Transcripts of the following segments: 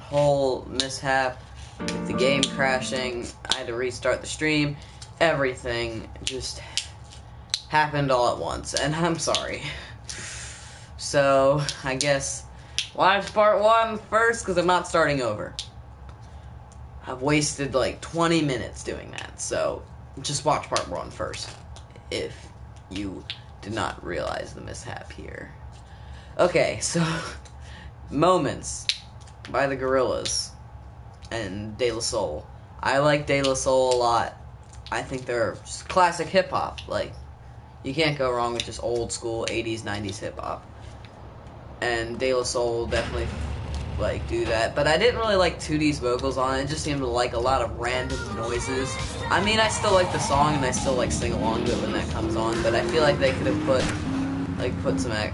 whole mishap with the game crashing. I had to restart the stream. Everything just happened all at once, and I'm sorry. So, I guess watch part 1 first, because I'm not starting over. I've wasted like 20 minutes doing that, so just watch part 1 first, if you did not realize the mishap here. Okay, so, Moments by the Gorillaz and De La Soul. I like De La Soul a lot. I think they're just classic hip-hop. Like, you can't go wrong with just old school 80s, 90s hip-hop. And De La Soul definitely, like, do that. But I didn't really like 2D's vocals on it. It just seemed to like a lot of random noises. I mean, I still like the song, and I still, like, sing along to it when that comes on. But I feel like they could have put some a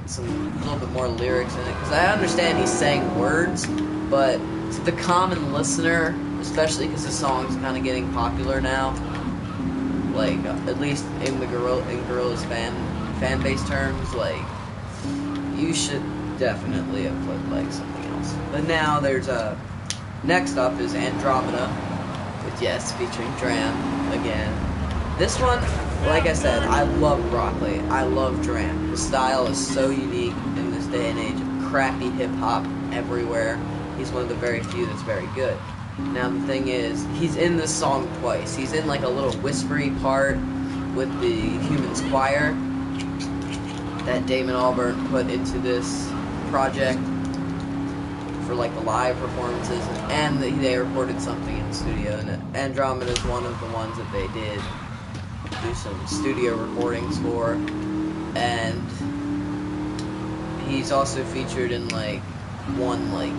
little bit more lyrics in it, because I understand he's saying words, but to the common listener, especially because the song's kind of getting popular now, like at least in the Gorillaz fan base terms, like you should definitely have put like something else. But now there's next up is Andromeda with Yes featuring Dram again. This one, like I said, I love Broccoli. I love Dram. The style is so unique in this day and age of crappy hip-hop everywhere. He's one of the very few that's very good. Now, the thing is, he's in this song twice. He's in, like, a little whispery part with the Humans Choir that Damon Albarn put into this project for, like, the live performances, and they recorded something in the studio, and Andromeda is one of the ones that they did do some studio recordings for, and he's also featured in like one like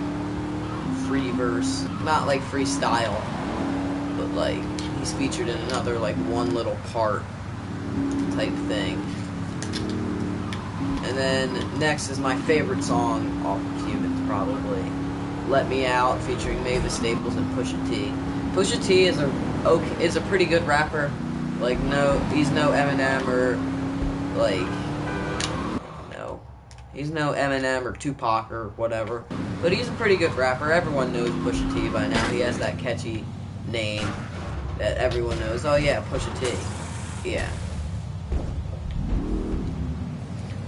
free verse, not like freestyle, but like he's featured in another like one little part type thing. And then next is my favorite song off of Humans, probably, Let Me Out, featuring Mavis Staples and Pusha T. Pusha T is a pretty good rapper. Like, he's no Eminem or, like, he's no Eminem or Tupac or whatever, but he's a pretty good rapper. Everyone knows Pusha T by now. He has that catchy name that everyone knows. Oh yeah, Pusha T. Yeah.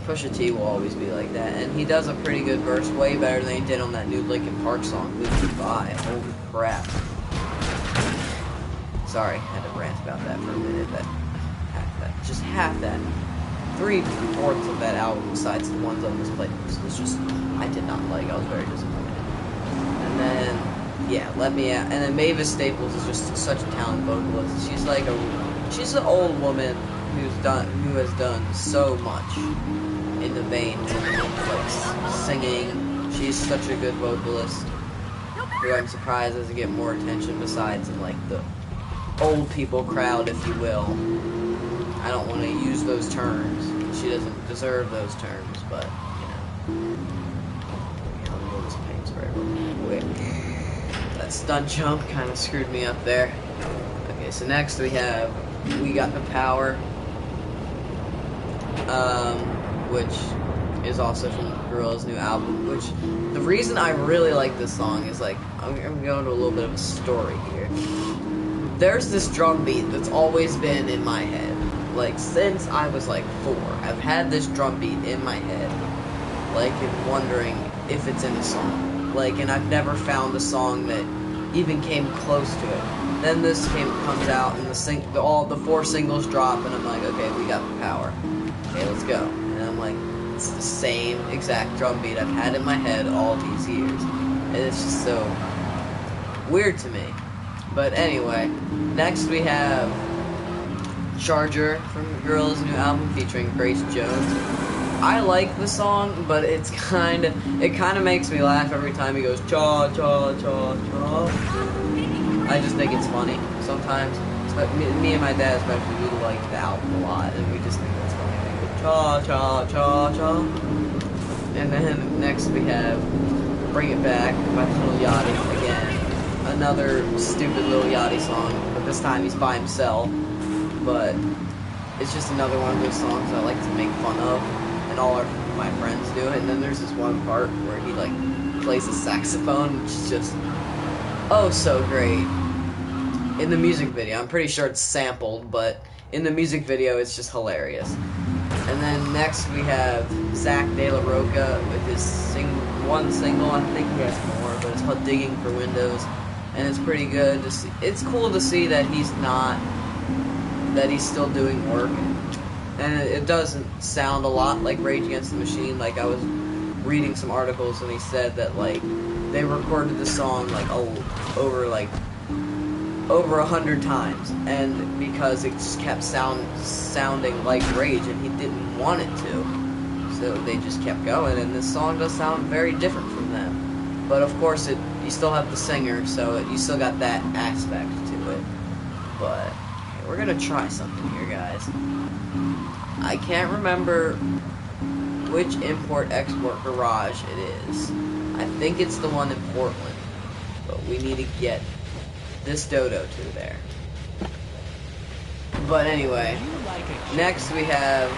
Pusha T will always be like that, and he does a pretty good verse, way better than he did on that new Linkin Park song, Live Goodbye. Holy crap. Sorry, I had to rant about that for a minute, but just half that, 3/4 of that album, besides the ones on this playlist, was just, I did not like. I was very disappointed. And then, yeah, Let Me Out. And then Mavis Staples is just such a talented vocalist. She's an old woman who has done so much in the veins of like singing. She's such a good vocalist, who I'm surprised doesn't get more attention besides in like the old people crowd, if you will. I don't want to use those terms. She doesn't deserve those terms, but, you know. Let me go this paint spray real quick. That stunt jump kind of screwed me up there. Okay, so next we got The Power, which is also from Gorillaz' new album, which, the reason I really like this song is, like, I'm going to go into a little bit of a story here. There's this drum beat that's always been in my head, like, since I was, like, 4. I've had this drum beat in my head, like, and wondering if it's in the song, like, and I've never found a song that even came close to it. Then this comes out, and all the 4 singles drop, and I'm like, okay, we got The Power. Okay, let's go. And I'm like, it's the same exact drum beat I've had in my head all these years, and it's just so weird to me. But anyway, next we have Charger from Gorillaz' new album featuring Grace Jones. I like the song, but it kind of makes me laugh every time he goes cha cha cha cha. I just think it's funny sometimes. But me and my dad especially, we like the album a lot, and we just think it's funny. They go cha cha cha cha. And then next we have Bring It Back by Lil Yachty again. Another stupid Lil Yachty song, but this time he's by himself. But it's just another one of those songs I like to make fun of, and all my friends do it. And then there's this one part where he like plays a saxophone, which is just oh so great. In the music video, I'm pretty sure it's sampled, but in the music video, it's just hilarious. And then next we have Zach De La Rocha with his one single. I think he has more, but it's called "Digging for Windows," and it's pretty good to see. It's cool to see that he's still doing work, and it doesn't sound a lot like Rage Against the Machine. Like, I was reading some articles, and he said that like they recorded the song like over 100 times, and because it just kept sounding like Rage, and he didn't want it to, so they just kept going. And this song does sound very different from them, but of course you still have the singer, so you still got that aspect to it. But okay, we're gonna try something here, guys. I can't remember which import-export garage it is. I think it's the one in Portland, but we need to get this dodo to there. But anyway, next we have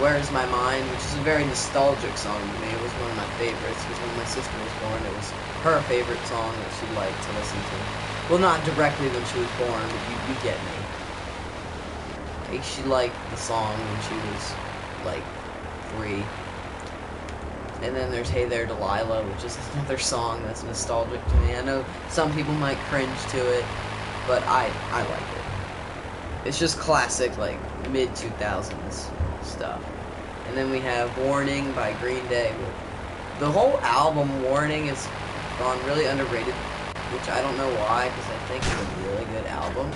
Where's My Mind, which is a very nostalgic song to me. It was one of my favorites, because when my sister was born, it was her favorite song that she liked to listen to. Well, not directly when she was born, but you get me. Like, she liked the song when she was like 3. And then there's Hey There Delilah, which is another song that's nostalgic to me. I know some people might cringe to it, but I like it. It's just classic, like, mid-2000s stuff. And then we have Warning by Green Day. The whole album, Warning, is gone really underrated, which I don't know why, because I think it's a really good album.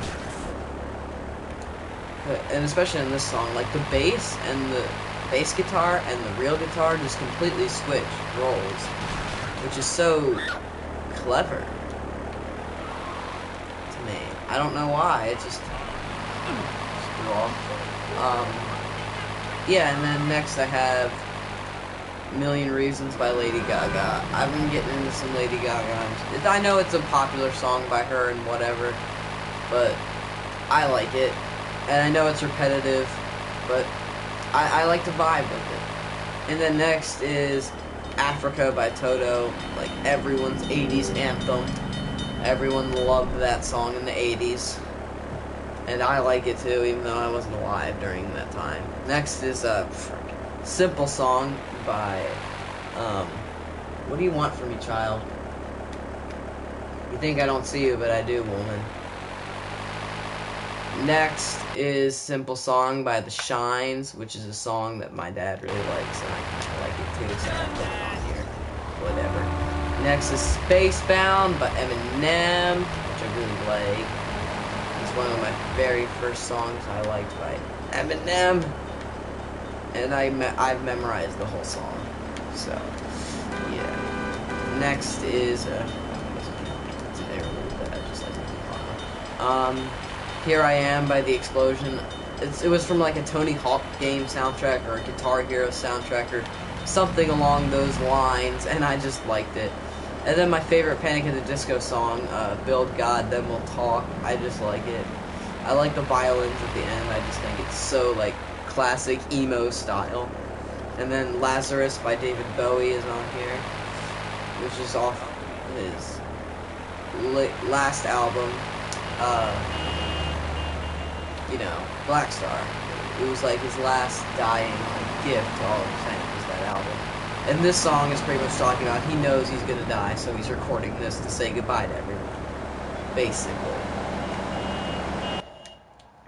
And especially in this song, like, the bass and the bass guitar and the real guitar just completely switch roles, which is so clever to me. I don't know why, it's just cool. Yeah, and then next I have Million Reasons by Lady Gaga. I've been getting into some Lady Gaga. I know it's a popular song by her and whatever, but I like it. And I know it's repetitive, but I like to vibe with it. And then next is Africa by Toto, like everyone's 80s anthem. Everyone loved that song in the 80s. And I like it too, even though I wasn't alive during that time. Next is Simple Song by, What Do You Want From Me, Child? You think I don't see you, but I do, woman. Next is Simple Song by The Shines, which is a song that my dad really likes, and I kind of like it too, so I put it on here. Whatever. Next is Spacebound by Eminem, which I really like. It's one of my very first songs I liked by Eminem, and I've memorized the whole song, so yeah. Next is Here I Am by The Explosion. It was from like a Tony Hawk game soundtrack or a Guitar Hero soundtrack or something along those lines, and I just liked it. And then my favorite Panic at the Disco song, Build God, Then We'll Talk. I just like it. I like the violins at the end. I just think it's so like classic emo style. And then Lazarus by David Bowie is on here, which is off his last album. You know, Black Star. It was like his last dying gift to all of fans was that album. And this song is pretty much talking about he knows he's gonna die, so he's recording this to say goodbye to everyone. Basically.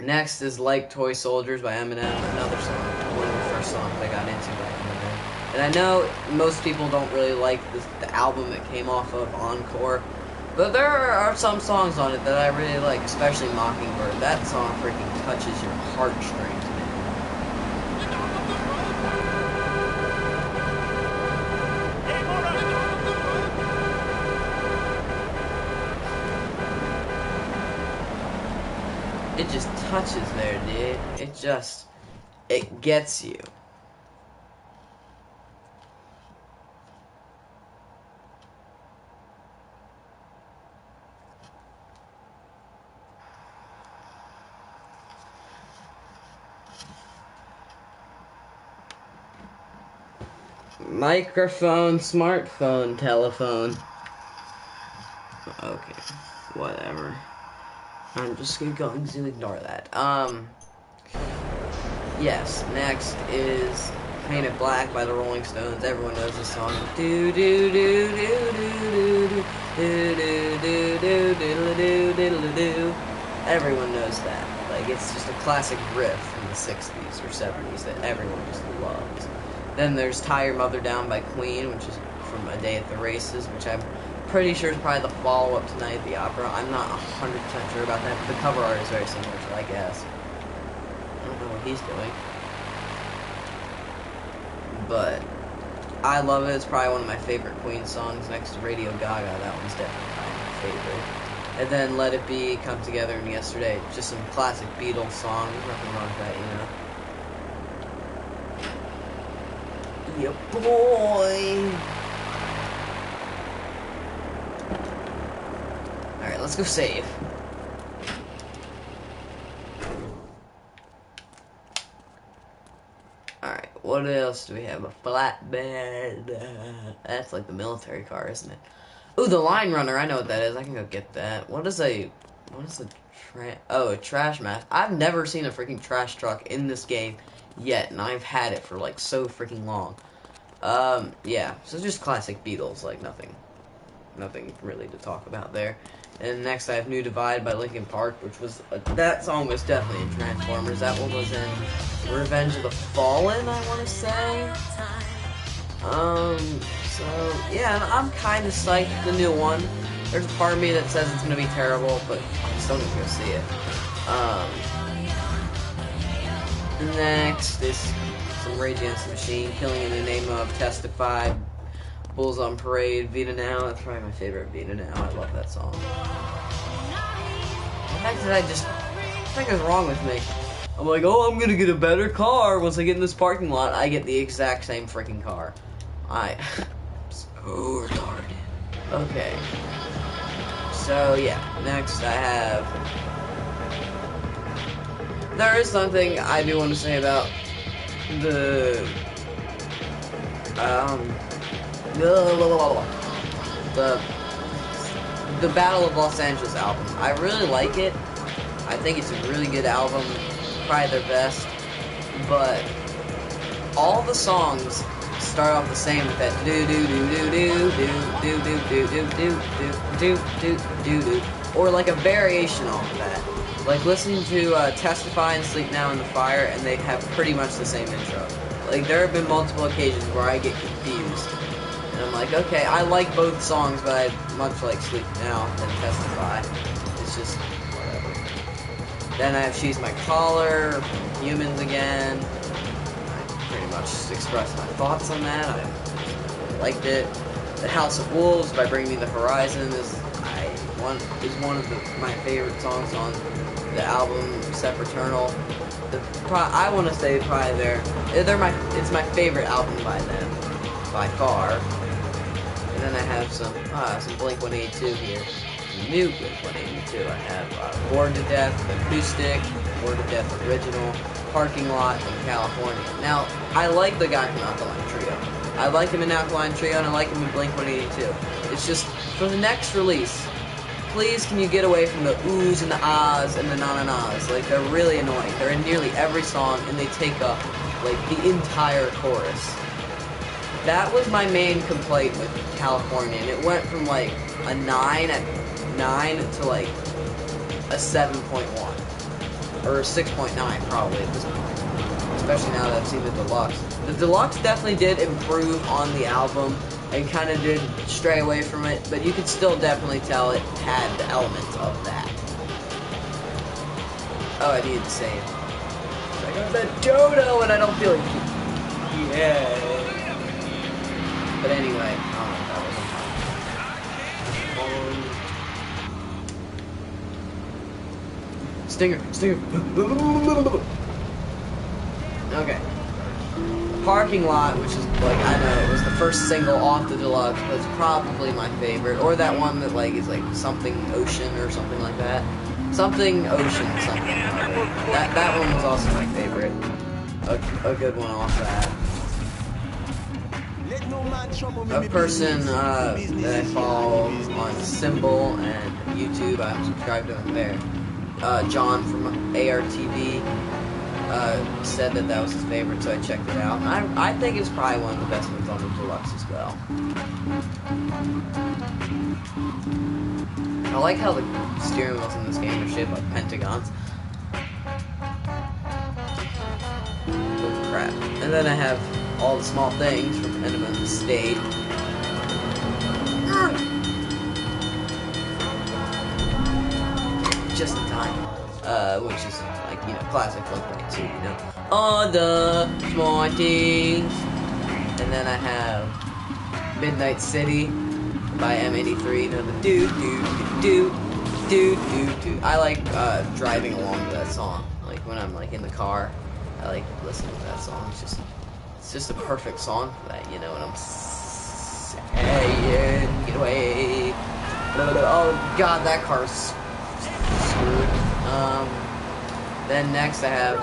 Next is Like Toy Soldiers by Eminem, another song, one of the first songs I got into by Eminem. And I know most people don't really like the album it came off of, Encore, but there are some songs on it that I really like, especially Mockingbird. That song freaking touches your heartstrings, man. It just touches there, dude. It gets you. Microphone, smartphone, telephone. Okay, whatever. I'm just going to ignore that. Yes, next is Paint It Black by the Rolling Stones. Everyone knows this song. Do do do do do do do do do do do do do do. Everyone knows that. Like, it's just a classic riff from the 60s or 70s that everyone just loves. Then there's Tie Your Mother Down by Queen, which is from A Day at the Races, which I'm pretty sure is probably the follow-up to Night at the Opera. I'm not 100% sure about that, but the cover art is very similar to, I guess. I don't know what he's doing. But I love it. It's probably one of my favorite Queen songs next to Radio Gaga. That one's definitely probably my favorite. And then Let It Be, Come Together, and Yesterday. Just some classic Beatles songs. Nothing wrong with that, you know. Yeah, boy. Alright, let's go save. Alright, what else do we have? A flatbed. That's like the military car, isn't it? Ooh, the Line Runner. I know what that is. I can go get that. What is a trash mask. I've never seen a freaking trash truck in this game yet, and I've had it for like so freaking long. Yeah, so just classic Beatles, like nothing really to talk about there. And next I have New Divide by Linkin Park, which was, that song was definitely in Transformers. That one was in Revenge of the Fallen, I want to say. So, yeah, I'm kind of psyched for the new one. There's a part of me that says it's going to be terrible, but I'm still going to go see it. Next is some Rage Against the Machine, Killing in the Name of, Testify, Bulls on Parade, Vita Now. That's probably my favorite, Vita Now. I love that song. The fact that what is wrong with me? I'm like, oh, I'm gonna get a better car. Once I get in this parking lot, I get the exact same freaking car. I'm so retarded. Okay. So, yeah. Next, I have... There is something I do want to say about the Battle of Los Angeles album. I really like it. I think it's a really good album, probably their best, but all the songs start off the same with that do do do do do do do do do do do do do do, or like a variation off of that. Like listening to Testify and Sleep Now in the Fire, and they have pretty much the same intro. Like there have been multiple occasions where I get confused. And I'm like, okay, I like both songs, but I much like Sleep Now than Testify. It's just, whatever. Then I have She's My Caller, Humans Again. I pretty much just expressed my thoughts on that. I liked it. The House of Wolves by Bring Me the Horizon is one of my favorite songs on the album, Sempiternal. I want to say probably it's my favorite album by them, by far. And then I have some Blink-182 here. New Blink-182. I have Bored to Death Acoustic, Bored to Death Original, Parking Lot, and California. Now, I like the guy from Alkaline Trio. I like him in Alkaline Trio, and I like him in Blink-182. It's just, for the next release, please can you get away from the oohs and the ahs and the na-na-nas. Like, they're really annoying. They're in nearly every song, and they take up, like, the entire chorus. That was my main complaint with California, and it went from, like, a 9 to, like, a 7.1. Or a 6.9, probably, at this point. Especially now that I've seen the deluxe. The deluxe definitely did improve on the album, and kind of did stray away from it, but you could still definitely tell it had the elements of that. Oh, I needed to save. I got that dodo and I don't feel like yeah. But anyway, I don't know if that was Stinger. Okay. Parking Lot, which is, like, I know it was the first single off the deluxe, but it's probably my favorite. Or that one that, like, is, like, something ocean or something like that. Something ocean, something. That one was also my favorite. A good one off that. a person that I follow on Symbol and YouTube. I'm subscribed to him there. John from ARTV said that was his favorite, so I checked it out. And I think it's probably one of the best ones on the Deluxe as well. I like how the steering wheels in this game are shaped like pentagons. Oh crap. And then I have all the small things from Enema of the State. Just in time. Which is like, you know, classic Blink-182, you know. All the small things. And then I have Midnight City by M83, you know, the do. I like driving along to that song. Like when I'm like in the car, I like listening to that song. It's just a perfect song for that, you know, and I'm saying, get away. Oh god, that car's screwed. Then next I have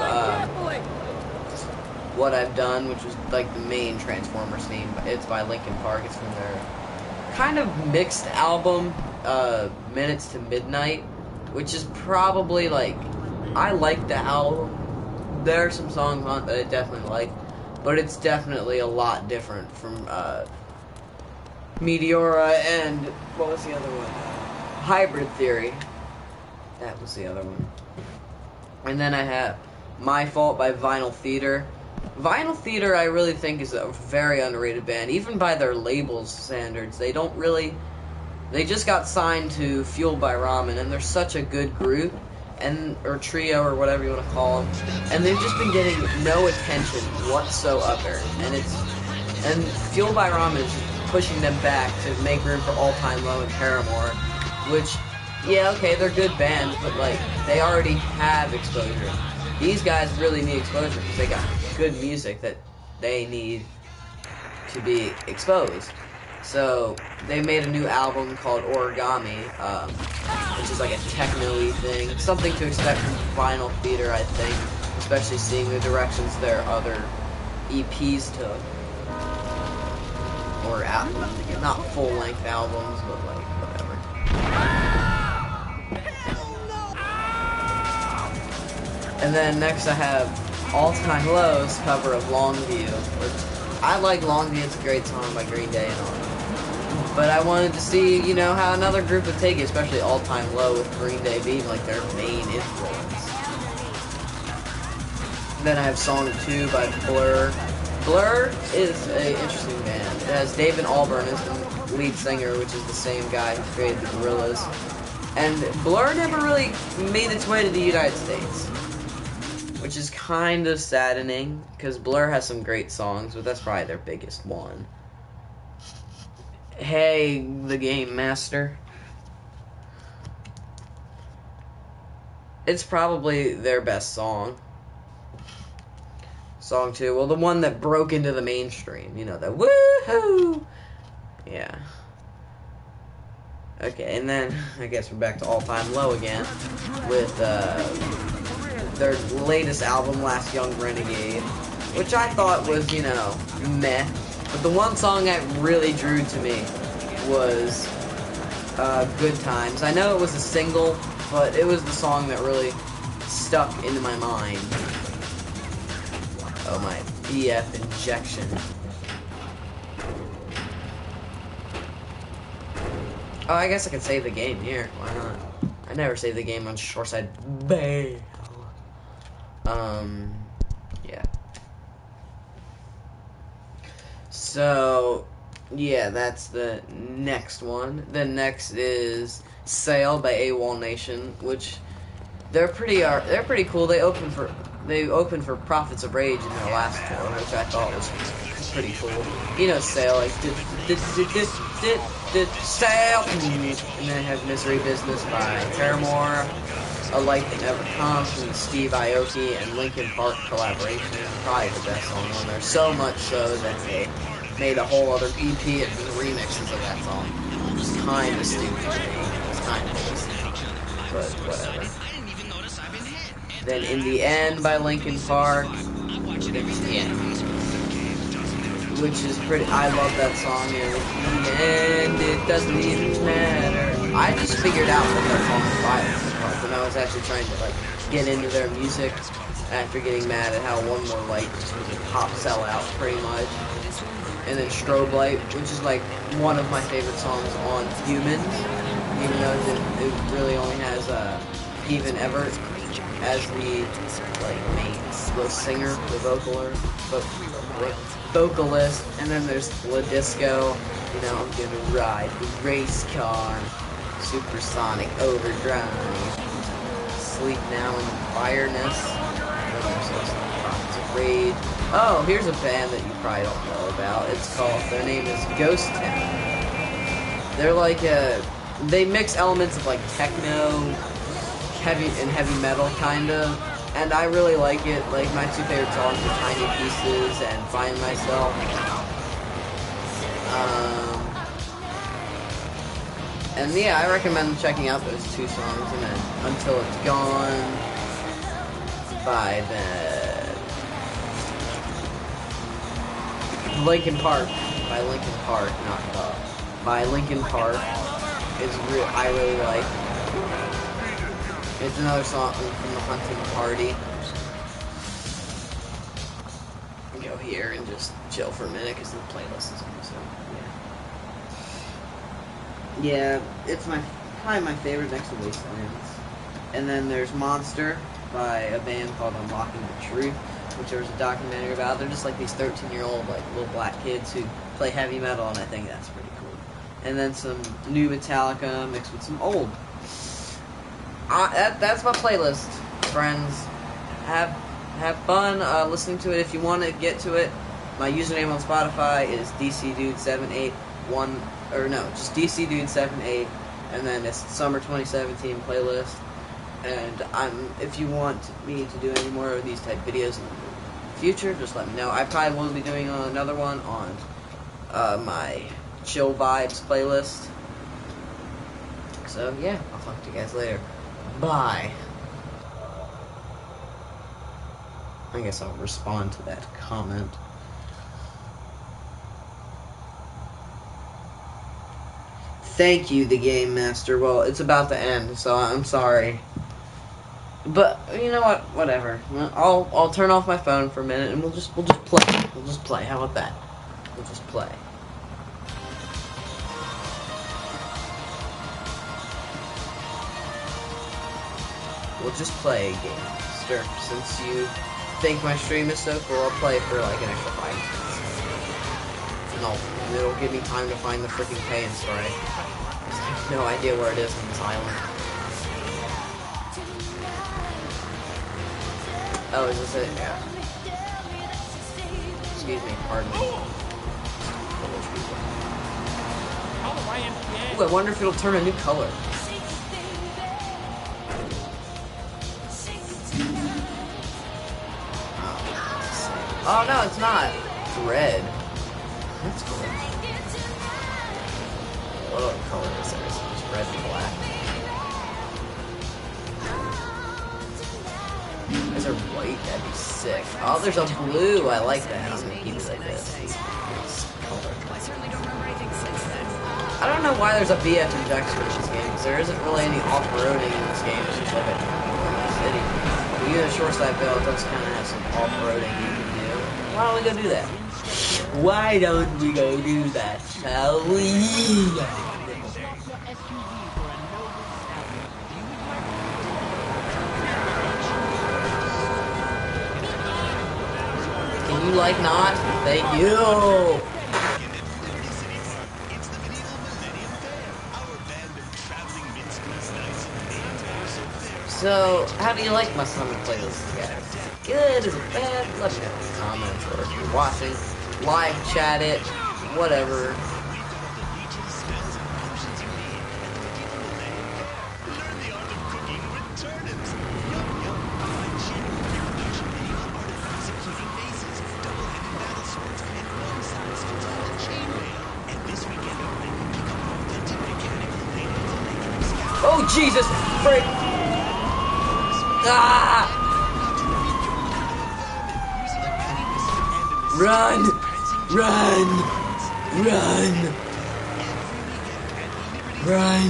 What I've Done, which was like the main Transformers theme. It's by Linkin Park. It's from their kind of mixed album, Minutes to Midnight, which is probably like, I like the album. There are some songs on it that I definitely like, but it's definitely a lot different from Meteora and what was the other one? Hybrid Theory. That was the other one. And then I have My Fault by Vinyl Theater. Vinyl Theater, I really think, is a very underrated band, even by their label's standards. They just got signed to Fueled by Ramen, and they're such a good group, or trio, or whatever you want to call them, and they've just been getting no attention whatsoever. And Fueled by Ramen is pushing them back to make room for All Time Low and Paramore, which, yeah, okay, they're good bands, but like, they already have exposure. These guys really need exposure because they got good music that they need to be exposed. So they made a new album called Origami, which is like a techno-y thing. Something to expect from Vinyl Theater, I think, especially seeing the directions their other EPs took. Or not full-length albums, but like whatever. And then next I have All Time Low's cover of Longview, which I like Longview. It's a great song by Green Day and all. But I wanted to see, you know, how another group would take it, especially All Time Low with Green Day being like their main influence. Then I have Song 2 by Blur. Blur is an interesting band. It has David Albarn as the lead singer, which is the same guy who created the Gorillaz. And Blur never really made its way to the United States, which is kind of saddening, because Blur has some great songs, but that's probably their biggest one. Hey, the Game Master. It's probably their best song. Song 2, well, the one that broke into the mainstream, you know, the woohoo! Yeah. Okay, and then, I guess we're back to All Time Low again, with, their latest album, Last Young Renegade, which I thought was, you know, meh. But the one song that really drew to me was Good Times. I know it was a single, but it was the song that really stuck into my mind. Oh, my BF injection. Oh, I guess I could save the game here. Why not? I never save the game on Shoreside Bay. Yeah. So, yeah, that's the next one. The next is Sail by AWOL Nation, which they're pretty cool. They opened for Prophets of Rage in their last tour, which I thought was pretty cool. You know, Sail, like Sail, and then I have Misery Business by Paramore. A Light That Never Comes from the Steve Aoki and Linkin Park collaboration. Probably the best song on there. So much so that they made a whole other EP and remixes of that song. It's kind of stupid. It's kind of stupid. But whatever. Then In the End by Linkin Park. which is pretty. I love that song. And it doesn't even matter. I just figured out that song was Violence when I was actually trying to like get into their music after getting mad at how One More Light just was a pop sellout pretty much. And then Strobe Light, which is like one of my favorite songs on Humans, even though it really only has Steven Everett as the singer, the vocalist, and then there's La Disco. You know, I'm gonna ride the race car, supersonic overdrive, sleep now in the fireness. Rage. Oh, here's a band that you probably don't know about. Their name is Ghost Town. They're like they mix elements of like techno, heavy metal kind of, and I really like it. Like my two favorite songs are Tiny Pieces and Find Myself. And yeah, I recommend checking out those two songs, and then Until It's Gone by Linkin Park, by Linkin Park, not by Linkin Park I really like. It's another song from the Hunting Party. Go here and just chill for a minute because the playlist is on. So yeah, it's probably my favorite next to Wastelands. And then there's Monster by a band called Unlocking the Truth, which there was a documentary about. They're just like these 13-year-old like little black kids who play heavy metal, and I think that's pretty cool. And then some new Metallica mixed with some old. That's my playlist, friends. Have fun listening to it. If you want to get to it, my username on Spotify is DCDude781, or no, just DCDude78, and then it's Summer 2017 playlist. And if you want me to do any more of these type videos in the future, just let me know. I probably will be doing another one on my Chill Vibes playlist. So yeah, I'll talk to you guys later. Bye. I guess I'll respond to that comment. Thank you, the Game Master. Well, it's about to end, so I'm sorry. But you know what? Whatever. I'll turn off my phone for a minute, and we'll just play. We'll just play. How about that? We'll just play. We'll just play a game, Master. Since you think my stream is so cool, I'll play for like an extra 5 minutes. And it'll give me time to find the freaking pay and strike. I have no idea where it is on this island. Oh, is this it? Yeah. Excuse me, pardon me. Ooh, I wonder if it'll turn a new color. Oh no, it's not. It's red. That's cool. What other color is there? It's red and black. Is there white? That'd be sick. Oh, there's a blue. I like that. I'm gonna keep it like this. I don't know why there's a BF injection in this game, because there isn't really any off-roading in this game. It's just like a city. But even the Shoreside Vale does kind of have some off-roading you can do. Why don't we go do that? Why don't we go do that, shall we? Can you like not? Thank you! So, how do you like my summer playlist, guys? Is it good? Is it bad? Let me know in the comments, or if you're watching, live chat it, whatever. Oh, Jesus! Frick! Ah! Run! Run! Run! Run!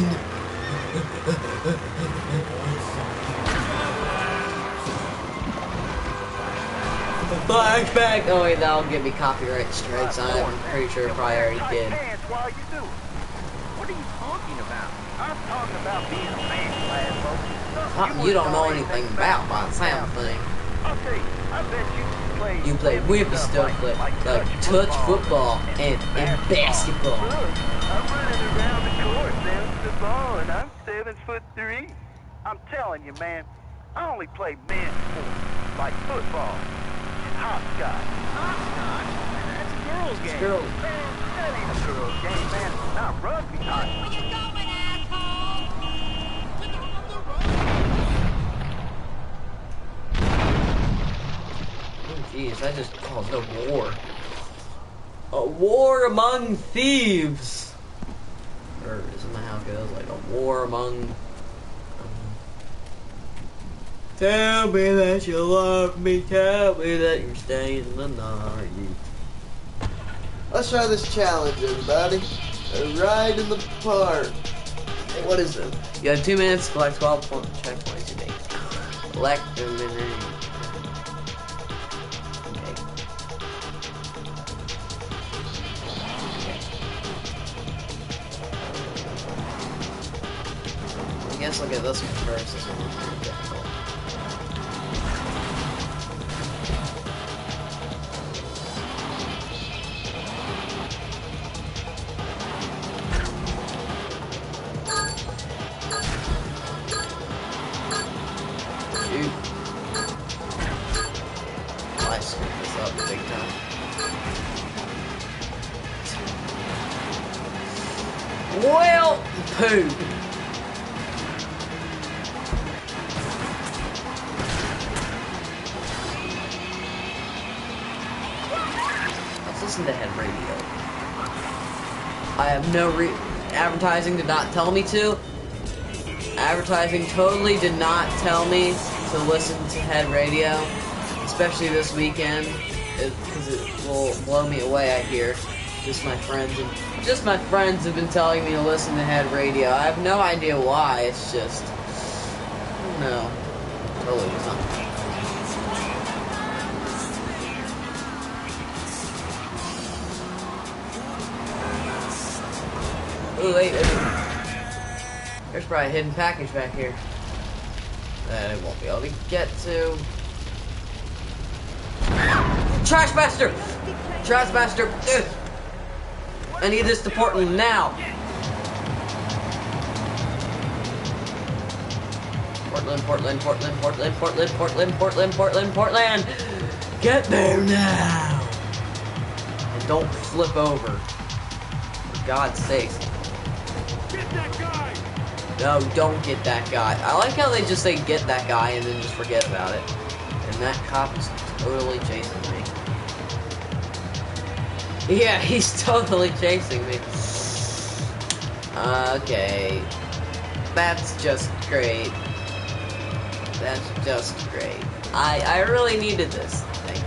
Flashback! Oh wait, that'll give me copyright strikes. I'm pretty sure it probably already did. What are you talking about? I'm talking about being a man class, folks. You don't know anything about my sound thing. I'll tell you, I bet You play whippy stuff like touch football and basketball. Look, I'm running around the court, bouncing the ball, and I'm 7'3". I'm telling you, man, I only play men's sports like football and hopscotch. Hopscotch? That's a girls' game. Girls. Man, that ain't a girls' game, man. Not rugby. Where you going, asshole? Get off the road! Oh jeez, I just caused a war. A war among thieves! Or isn't that how it goes? Like a war among... Tell me that you love me, tell me that you're staying the night. Let's try this challenge, everybody. A ride in the park. Hey, what is it? You have 2 minutes to collect 12 checkpoints you make. Collect them in there. I guess look at this one first. This one's pretty difficult. Shoot. I screwed this up big time. Well, poo. Let's listen to Head Radio. I have no advertising did not tell me to. Advertising totally did not tell me to listen to Head Radio, especially this weekend, because it will blow me away, I hear. Just my friends have been telling me to listen to Head Radio. I have no idea why, it's just, no, totally not. Ooh, wait, there's probably a hidden package back here that I won't be able to get to. Trash Master! Trash Master! Ugh. I need this to Portland now! Portland, Portland, Portland, Portland, Portland, Portland, Portland, Portland, Portland! Get there now! And don't flip over. For God's sake. Get that guy! No, don't get that guy. I like how they just say get that guy and then just forget about it. And that cop is totally chasing me. Yeah, he's totally chasing me. Okay. That's just great. That's just great. I really needed this. Thank you.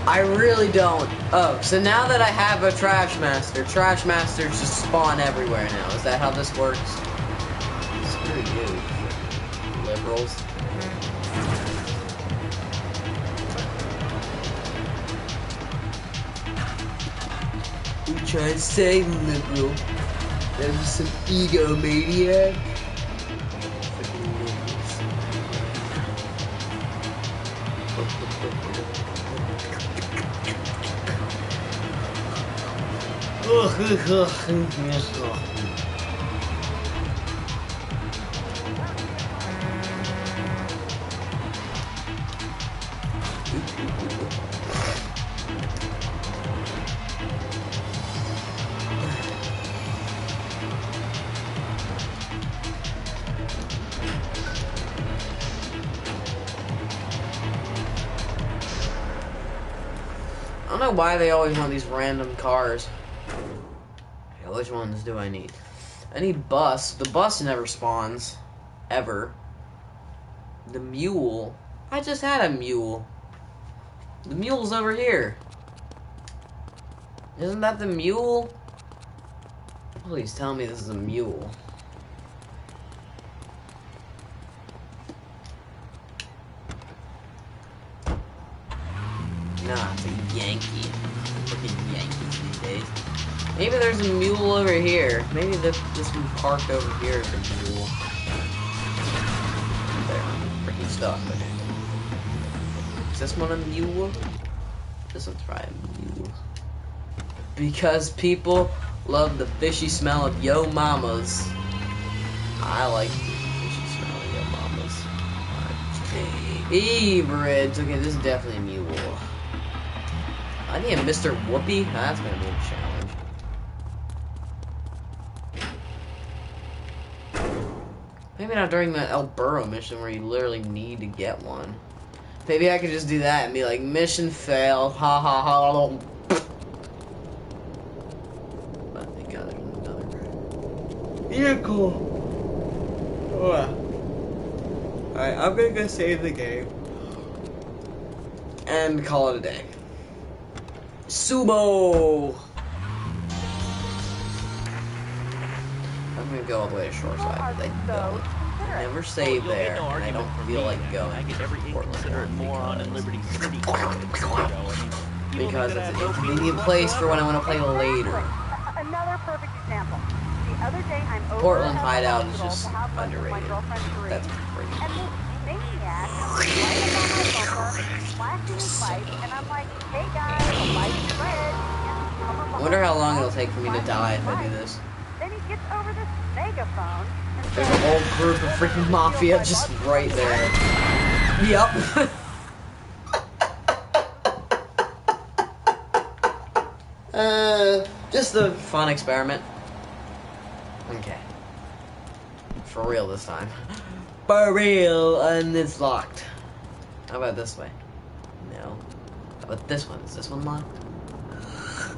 I really don't. Oh, so now that I have a Trash Masters just spawn everywhere now. Is that how this works? Screw you, liberals. You try to say liberal? That was some egomaniac. I don't know why they always want these random cars. which ones do I need? I need bus. The bus never spawns. Ever. The mule. I just had a mule. The mule's over here. Isn't that the mule? Please tell me this is a mule. Nah, it's a Yankee. Freaking Yankees these days. Maybe there's a mule over here. Maybe this one parked over here is a mule. There, freaking stuck. Okay. Is this one a mule? This one's probably a mule. Because people love the fishy smell of Yo Mamas. I like the fishy smell of Yo Mamas. Bridge. Okay, this is definitely a mule. I need a Mr. Whoopi. That's gonna be a challenge. Maybe not during the El Burro mission where you literally need to get one. Maybe I could just do that and be like, mission failed. Ha ha ha. But thank God there's another vehicle. Alright, I'm gonna go save the game and call it a day. Subo! I'm gonna go all the way to Shoreside, but I don't. I never save there, and I don't feel like going to Portland because it's an inconvenient place for when I want to play later. Another perfect example. The other day I'm over Portland Hideout is just underrated. That's great. And this maniac flashing his light, and I'm like, hey guys, the light's red. I wonder how long it'll take for me to die if I do this. Then he gets over this megaphone. There's a whole group of freaking mafia just right there. Yup. Just a fun experiment. Okay. For real this time. For real, and it's locked. How about this way? No. How about this one? Is this one locked?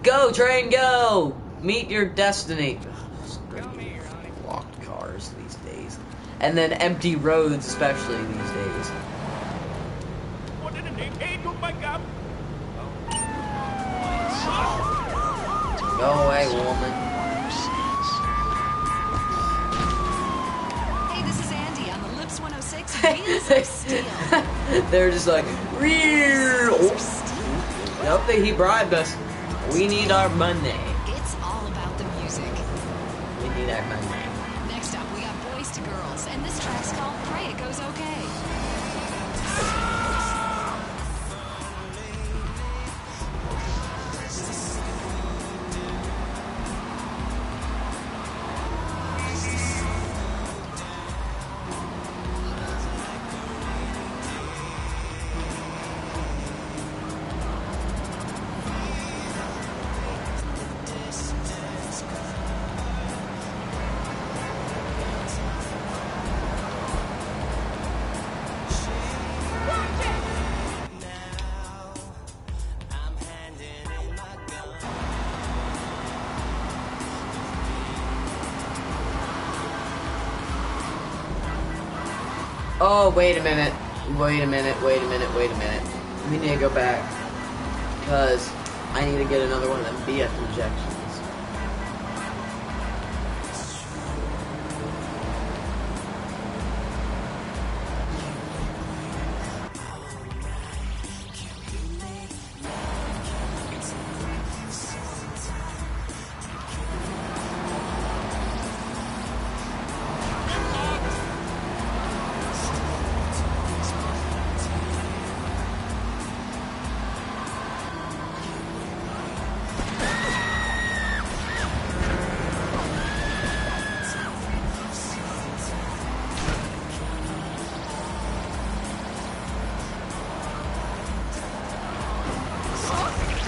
Go, train, go! Meet your destiny. Locked cars these days. And then empty roads, especially these days. Go away, woman. Hey, this is Andy on the Lips 106. Wheels of Steel. They're just like, real. Nope, he bribed us. We need our money. It's all about the music. We need our money. Next up, we got Boys to Girls, and this track's called Pray It Goes Okay. Oh, wait a minute. We need to go back. Because I need to get another one of them BF injections.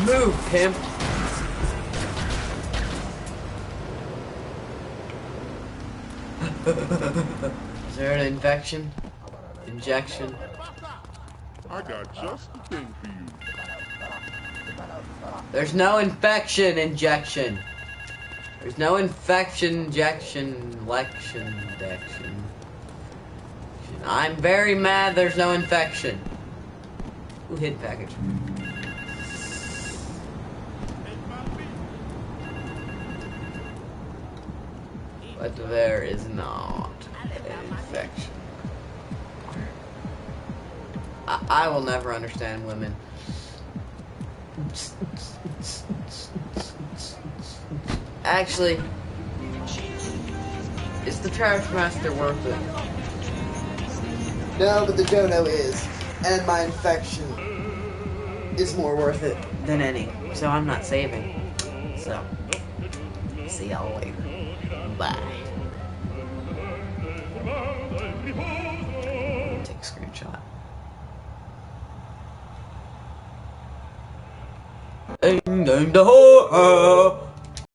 Move, pimp. Is there an infection? Injection? I got just the thing for you. There's no infection injection. There's no infection, injection, lection, dection. I'm very mad there's no infection. Who hid package? But there is not an infection. I will never understand women. Actually, is the Trash Master worth it? No, but the dodo is. And my infection is more worth it than any. So I'm not saving. So, see y'all later. Bye. Take a screenshot. Ding ding da ho.